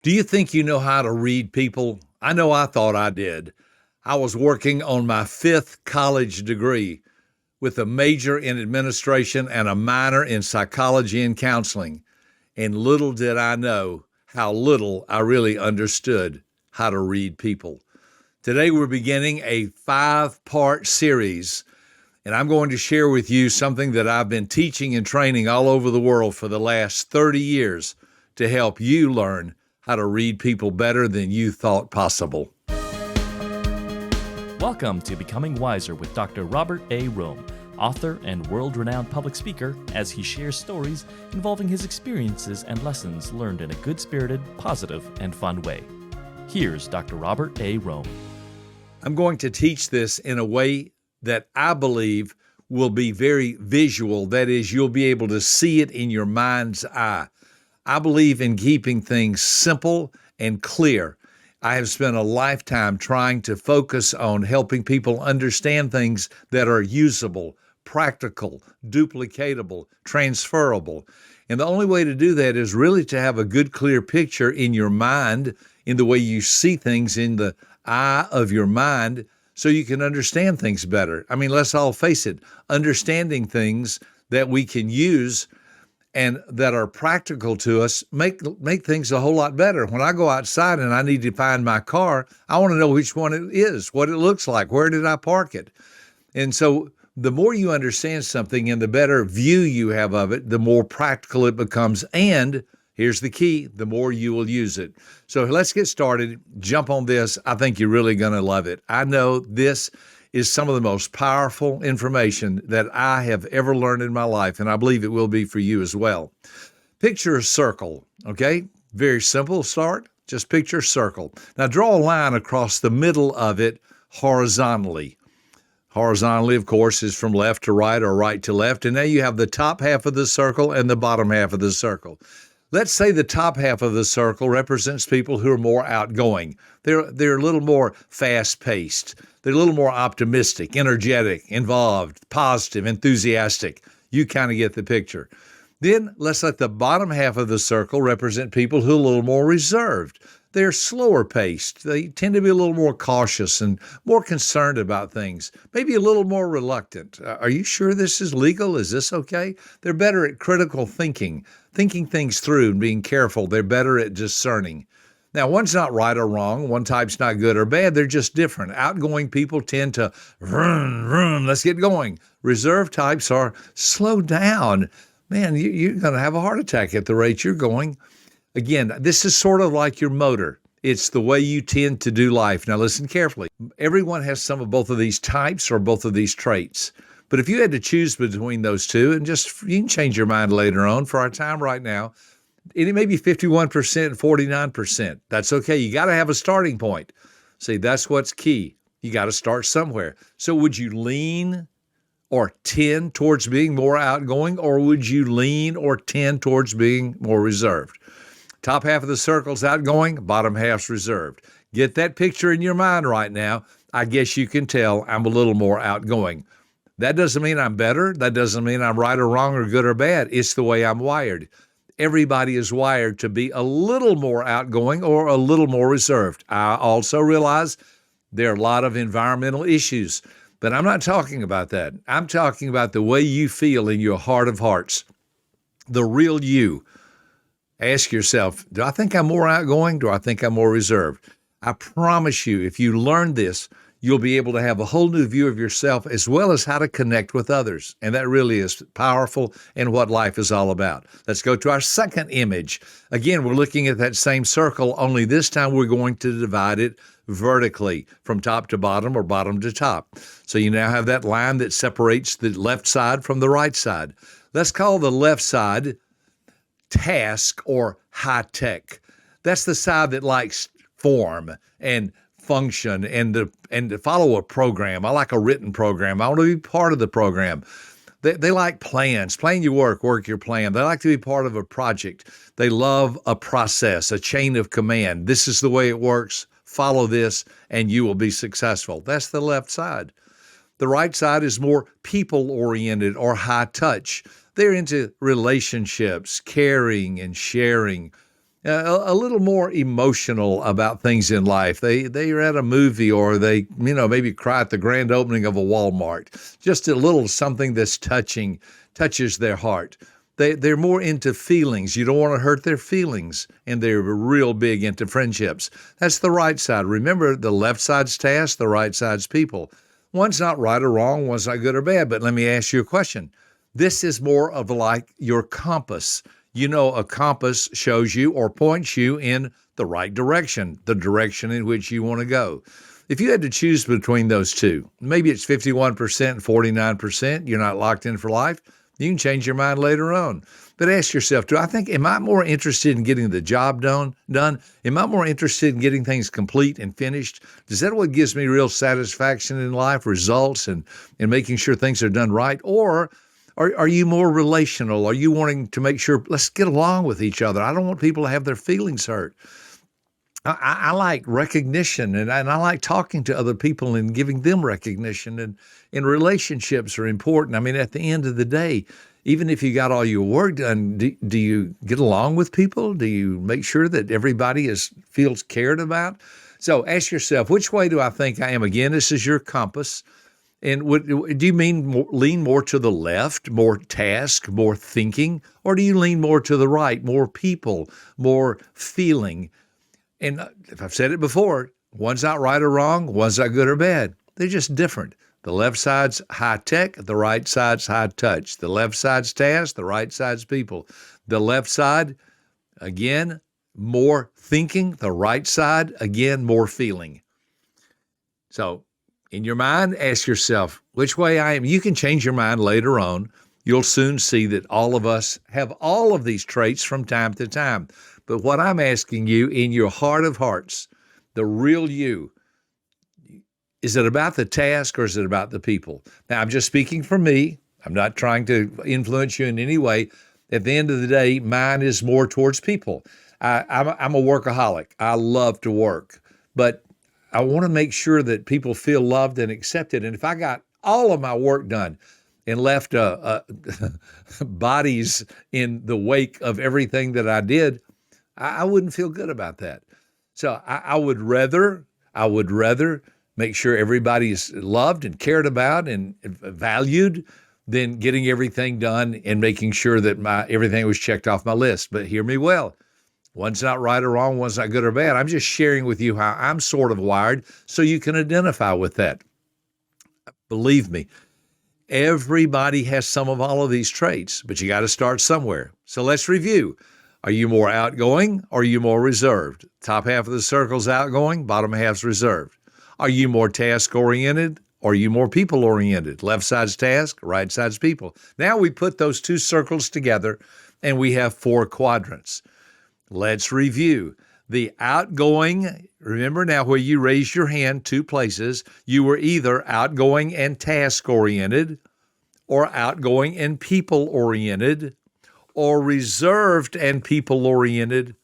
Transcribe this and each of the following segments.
Do you think you know how to read people? I know I thought I did. I was working on my fifth college degree with a major in administration and a minor in psychology and counseling. And little did I know how little I really understood how to read people. Today, we're beginning a 5-part series, and I'm going to share with you something that I've been teaching and training all over the world for the last 30 years to help you learn how to read people better than you thought possible. Welcome to Becoming Wiser with Dr. Robert A. Rohm, author and world-renowned public speaker, as he shares stories involving his experiences and lessons learned in a good-spirited, positive, and fun way. Here's Dr. Robert A. Rohm. I'm going to teach this in a way that I believe will be very visual. That is, you'll be able to see it in your mind's eye. I believe in keeping things simple and clear. I have spent a lifetime trying to focus on helping people understand things that are usable, practical, duplicatable, transferable. And the only way to do that is really to have a good, clear picture in your mind, in the way you see things in the eye of your mind, so you can understand things better. I mean, let's all face it, understanding things that we can use and that are practical to us make things a whole lot better. When I go outside and I need to find my car, I want to know which one it is, what it looks like, where did I park it? And so the more you understand something and the better view you have of it, the more practical it becomes. And here's the key, the more you will use it. So let's get started. Jump on this. I think you're really going to love it. I know this is some of the most powerful information that I have ever learned in my life, and I believe it will be for you as well. Picture a circle, okay? Very simple start. Just picture a circle. Now draw a line across the middle of it horizontally. Horizontally, of course, is from left to right or right to left, and now you have the top half of the circle and the bottom half of the circle. Let's say the top half of the circle represents people who are more outgoing. They're a little more fast-paced. They're a little more optimistic, energetic, involved, positive, enthusiastic. You kind of get the picture. Then let's let the bottom half of the circle represent people who are a little more reserved. They're slower paced. They tend to be a little more cautious and more concerned about things, maybe a little more reluctant. Are you sure this is legal? Is this okay? They're better at critical thinking things through and being careful. They're better at discerning. Now, one's not right or wrong. One type's not good or bad. They're just different. Outgoing people tend to run, let's get going. Reserved types are slow down. Man, you're going to have a heart attack at the rate you're going. Again, this is sort of like your motor. It's the way you tend to do life. Now, listen carefully. Everyone has some of both of these types or both of these traits. But if you had to choose between those two, and you can change your mind later on, for our time right now, it may be 51% and 49%. That's okay. You got to have a starting point. See, that's what's key. You got to start somewhere. So would you lean or tend towards being more outgoing, or would you lean or tend towards being more reserved? Top half of the circle's outgoing, bottom half's reserved. Get that picture in your mind right now. I guess you can tell I'm a little more outgoing. That doesn't mean I'm better. That doesn't mean I'm right or wrong or good or bad. It's the way I'm wired. Everybody is wired to be a little more outgoing or a little more reserved. I also realize there are a lot of environmental issues, but I'm not talking about that. I'm talking about the way you feel in your heart of hearts, the real you. Ask yourself, do I think I'm more outgoing? Do I think I'm more reserved? I promise you, if you learn this, you'll be able to have a whole new view of yourself as well as how to connect with others. And that really is powerful and what life is all about. Let's go to our second image. Again, we're looking at that same circle, only this time we're going to divide it vertically from top to bottom or bottom to top. So you now have that line that separates the left side from the right side. Let's call the left side task or high tech. That's the side that likes form and function and to follow a program. I like a written program. I want to be part of the program. They like plans. Plan your work your plan. They like to be part of a project. They love a process, a chain of command. This is the way it works. Follow this and you will be successful. That's the left side. The right side is more people-oriented or high touch. They're into relationships, caring and sharing. a little more emotional about things in life. They are at a movie, or they maybe cry at the grand opening of a Walmart. Just a little something that's touches their heart. They're more into feelings. You don't want to hurt their feelings, and they're real big into friendships. That's the right side. Remember, the left side's task, the right side's people. One's not right or wrong, one's not good or bad. But let me ask you a question. This is more of like your compass. A compass shows you or points you in the right direction, the direction in which you want to go. If you had to choose between those two, maybe it's 51% and 49%, you're not locked in for life. You can change your mind later on. But ask yourself, am I more interested in getting the job done? Am I more interested in getting things complete and finished? Is that what gives me real satisfaction in life, results, and making sure things are done right? Or are you more relational? Are you wanting to make sure, let's get along with each other? I don't want people to have their feelings hurt. I like recognition, and I like talking to other people and giving them recognition, and relationships are important. I mean, at the end of the day, even if you got all your work done, do you get along with people? Do you make sure that everybody feels cared about? So ask yourself, which way do I think I am? Again, this is your compass. And do you lean more to the left, more task, more thinking, or do you lean more to the right, more people, more feeling? And if I've said it before, one's not right or wrong, one's not good or bad. They're just different. The left side's high tech, the right side's high touch. The left side's task, the right side's people. The left side, again, more thinking. The right side, again, more feeling. So in your mind, ask yourself, which way I am? You can change your mind later on. You'll soon see that all of us have all of these traits from time to time. But what I'm asking you, in your heart of hearts, the real you, is it about the task or is it about the people? Now, I'm just speaking for me. I'm not trying to influence you in any way. At the end of the day, mine is more towards people. I'm a workaholic. I love to work, but I want to make sure that people feel loved and accepted. And if I got all of my work done and left bodies in the wake of everything that I did, I wouldn't feel good about that. So I would rather make sure everybody's loved and cared about and valued than getting everything done and making sure that everything was checked off my list. But hear me well. One's not right or wrong, one's not good or bad. I'm just sharing with you how I'm sort of wired so you can identify with that. Believe me, everybody has some of all of these traits, but you got to start somewhere. So let's review. Are you more outgoing or are you more reserved? Top half of the circle's outgoing, bottom half's reserved. Are you more task-oriented or are you more people-oriented? Left side's task, right side's people. Now we put those two circles together and we have 4 quadrants. Let's review. The outgoing, remember now where you raised your hand, 2 places, you were either outgoing and task-oriented or outgoing and people-oriented or reserved and people-oriented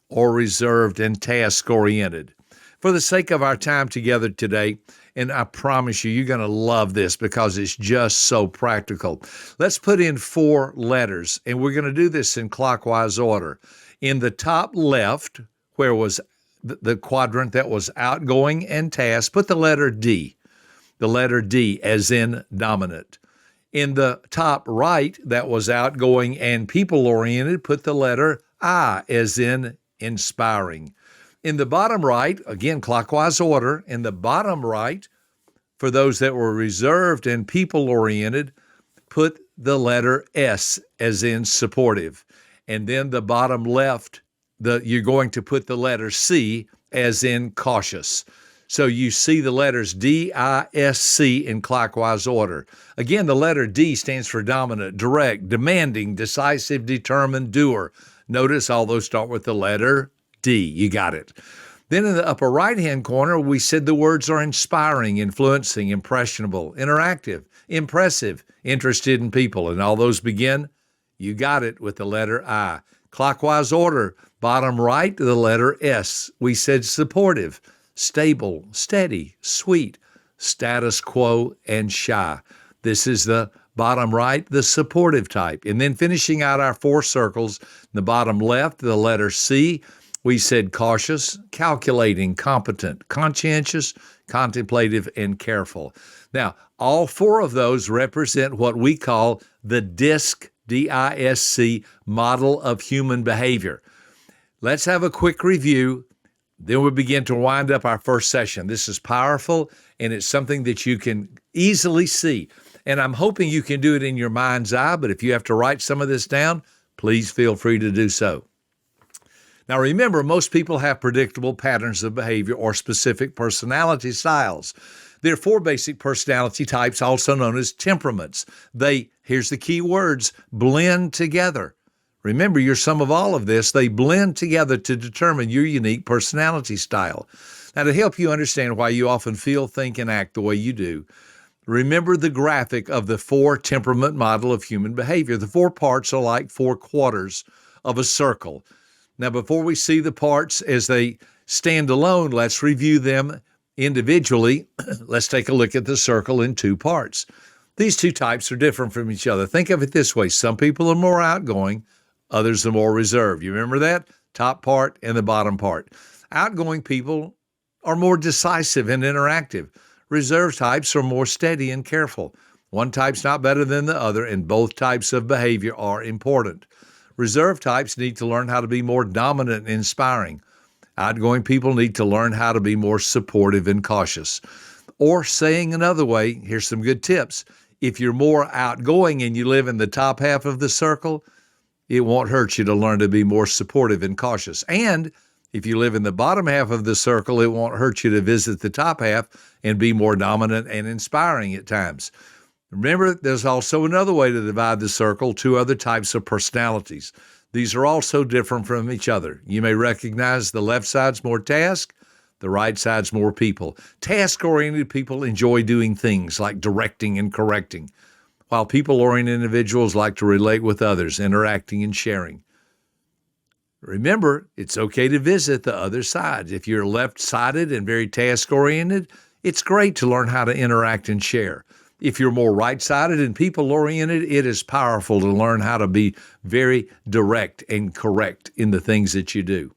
or reserved and task-oriented. For the sake of our time together today, and I promise you, you're going to love this because it's just so practical. Let's put in 4 letters, and we're going to do this in clockwise order. In the top left, where was the quadrant that was outgoing and task, put the letter D as in dominant. In the top right, that was outgoing and people-oriented, put the letter I as in inspiring. In the bottom right, again, clockwise order, in the bottom right, for those that were reserved and people-oriented, put the letter S as in supportive. And then the bottom left, you're going to put the letter C as in cautious. So you see the letters D-I-S-C in clockwise order. Again, the letter D stands for dominant, direct, demanding, decisive, determined, doer. Notice all those start with the letter D. You got it. Then in the upper right-hand corner, we said the words are inspiring, influencing, impressionable, interactive, impressive, interested in people. And all those begin, you got it, with the letter I. Clockwise order, bottom right, the letter S. We said supportive, stable, steady, sweet, status quo, and shy. This is the Bottom right, the supportive type. And then finishing out our 4 circles, the bottom left, the letter C, we said cautious, calculating, competent, conscientious, contemplative, and careful. Now, all 4 of those represent what we call the DISC, D-I-S-C, model of human behavior. Let's have a quick review. Then we'll begin to wind up our first session. This is powerful, and it's something that you can easily see. And I'm hoping you can do it in your mind's eye, but if you have to write some of this down, please feel free to do so. Now remember, most people have predictable patterns of behavior or specific personality styles. There are 4 basic personality types, also known as temperaments. They, here's the key words, blend together. Remember, you're some of all of this. They blend together to determine your unique personality style. Now, to help you understand why you often feel, think, and act the way you do, remember the graphic of the 4 temperament model of human behavior. The 4 parts are like 4 quarters of a circle. Now, before we see the parts as they stand alone, let's review them individually. Let's take a look at the circle in 2 parts. These 2 types are different from each other. Think of it this way. Some people are more outgoing, others are more reserved. You remember that? Top part and the bottom part. Outgoing people are more decisive and interactive. Reserved types are more steady and careful. One type's not better than the other, and both types of behavior are important. Reserved types need to learn how to be more dominant and inspiring. Outgoing people need to learn how to be more supportive and cautious. Or saying another way, here's some good tips. If you're more outgoing and you live in the top half of the circle, it won't hurt you to learn to be more supportive and cautious. And if you live in the bottom half of the circle, it won't hurt you to visit the top half and be more dominant and inspiring at times. Remember, there's also another way to divide the circle, 2 other types of personalities. These are also different from each other. You may recognize the left side's more task, the right side's more people. Task-oriented people enjoy doing things like directing and correcting, while people-oriented individuals like to relate with others, interacting and sharing. Remember, it's okay to visit the other side. If you're left-sided and very task-oriented, it's great to learn how to interact and share. If you're more right-sided and people-oriented, it is powerful to learn how to be very direct and correct in the things that you do.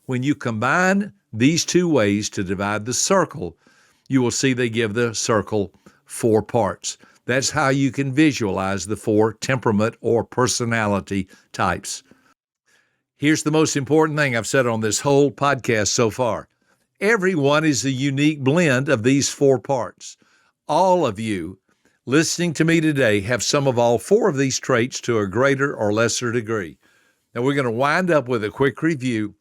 When you combine these 2 ways to divide the circle, you will see they give the circle 4 parts. That's how you can visualize the 4 temperament or personality types. Here's the most important thing I've said on this whole podcast so far. Everyone is a unique blend of these 4 parts. All of you listening to me today have some of all 4 of these traits to a greater or lesser degree. Now, we're going to wind up with a quick review,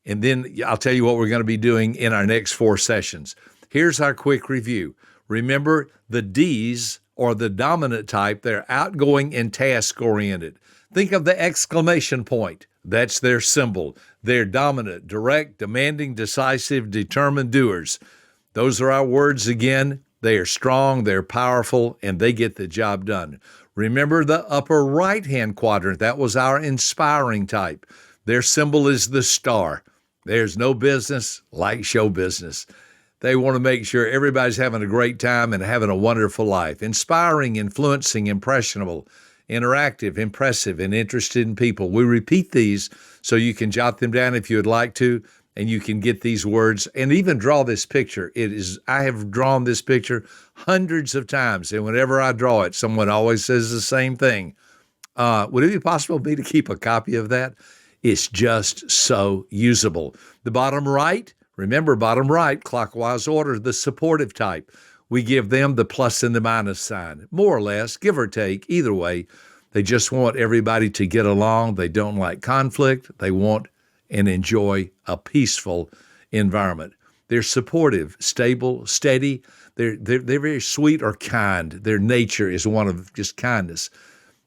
and then I'll tell you what we're going to be doing in our next 4 sessions. Here's our quick review. Remember, the D's or the dominant type, they're outgoing and task-oriented. Think of the exclamation point. That's their symbol. They're dominant, direct, demanding, decisive, determined doers. Those are our words again. They are strong, they're powerful, and they get the job done. Remember the upper right-hand quadrant. That was our inspiring type. Their symbol is the star. There's no business like show business. They want to make sure everybody's having a great time and having a wonderful life. Inspiring, influencing, impressionable, interactive, impressive, and interested in people. We repeat these so you can jot them down if you would like to, and you can get these words and even draw this picture. I have drawn this picture hundreds of times, and whenever I draw it, someone always says the same thing. Would it be possible for me to keep a copy of that? It's just so usable. The bottom right, remember bottom right, clockwise order, the supportive type. We give them the plus and the minus sign, more or less, give or take, either way. They just want everybody to get along. They don't like conflict. They want and enjoy a peaceful environment. They're supportive, stable, steady. They're very sweet or kind. Their nature is one of just kindness.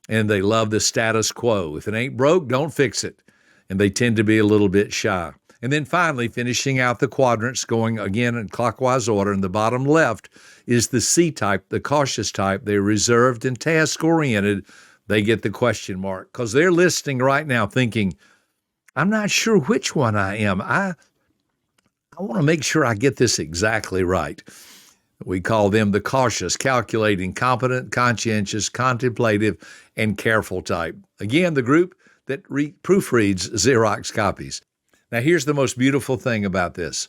And they love the status quo. If it ain't broke, don't fix it. And they tend to be a little bit shy. And then finally, finishing out the quadrants, going again in clockwise order, in the bottom left is the C type, the cautious type. They're reserved and task-oriented. They get the question mark because they're listening right now thinking, I'm not sure which one I am. I want to make sure I get this exactly right. We call them the cautious, calculating, competent, conscientious, contemplative, and careful type. Again, the group that proofreads Xerox copies. Now, here's the most beautiful thing about this.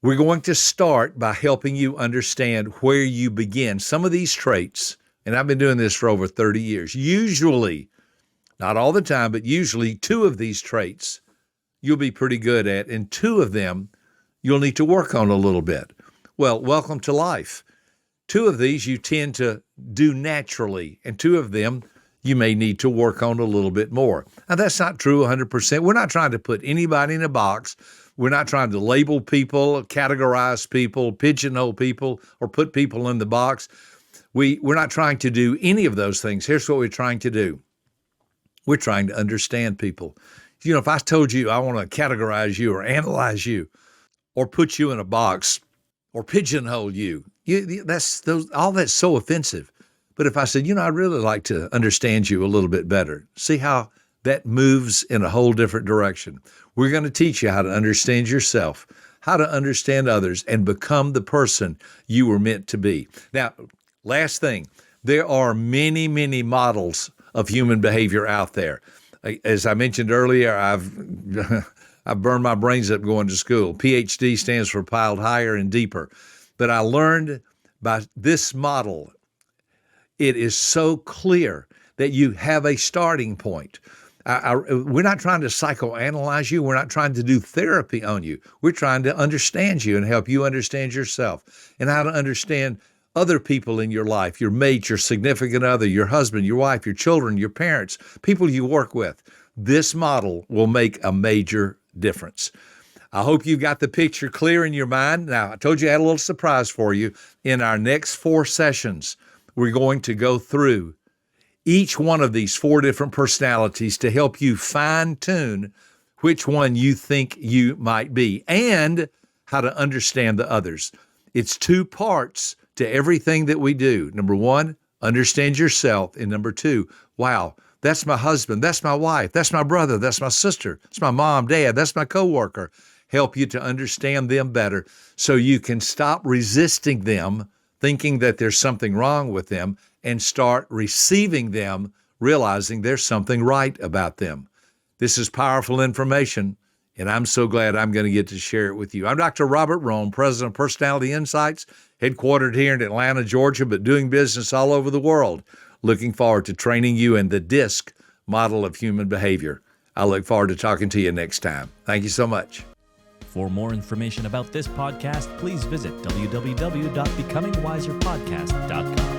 We're going to start by helping you understand where you begin. Some of these traits, and I've been doing this for over 30 years, usually, not all the time, but usually 2 of these traits you'll be pretty good at, and 2 of them you'll need to work on a little bit. Well, welcome to life. 2 of these you tend to do naturally, and 2 of them you may need to work on a little bit more. Now, that's not true 100%. We're not trying to put anybody in a box. We're not trying to label people, categorize people, pigeonhole people, or put people in the box. We're not trying to do any of those things. Here's what we're trying to do. We're trying to understand people. You know, if I told you I want to categorize you or analyze you or put you in a box or pigeonhole you, all that's so offensive. But if I said, I'd really like to understand you a little bit better, see how that moves in a whole different direction. We're going to teach you how to understand yourself, how to understand others, and become the person you were meant to be. Now, last thing, there are many, many models of human behavior out there. As I mentioned earlier, I've burned my brains up going to school. PhD stands for piled higher and deeper. But I learned by this model, it is so clear that you have a starting point. We're not trying to psychoanalyze you. We're not trying to do therapy on you. We're trying to understand you and help you understand yourself and how to understand other people in your life, your mate, your significant other, your husband, your wife, your children, your parents, people you work with. This model will make a major difference. I hope you've got the picture clear in your mind. Now, I told you I had a little surprise for you. In our next 4 sessions, we're going to go through each one of these 4 different personalities to help you fine-tune which one you think you might be and how to understand the others. It's 2 parts to everything that we do. Number 1, understand yourself. And number 2, wow, that's my husband, that's my wife, that's my brother, that's my sister, that's my mom, dad, that's my coworker. Help you to understand them better so you can stop resisting them, thinking that there's something wrong with them, and start receiving them, realizing there's something right about them. This is powerful information, and I'm so glad I'm going to get to share it with you. I'm Dr. Robert Rohm, President of Personality Insights, headquartered here in Atlanta, Georgia, but doing business all over the world. Looking forward to training you in the DISC model of human behavior. I look forward to talking to you next time. Thank you so much. For more information about this podcast, please visit www.becomingwiserpodcast.com.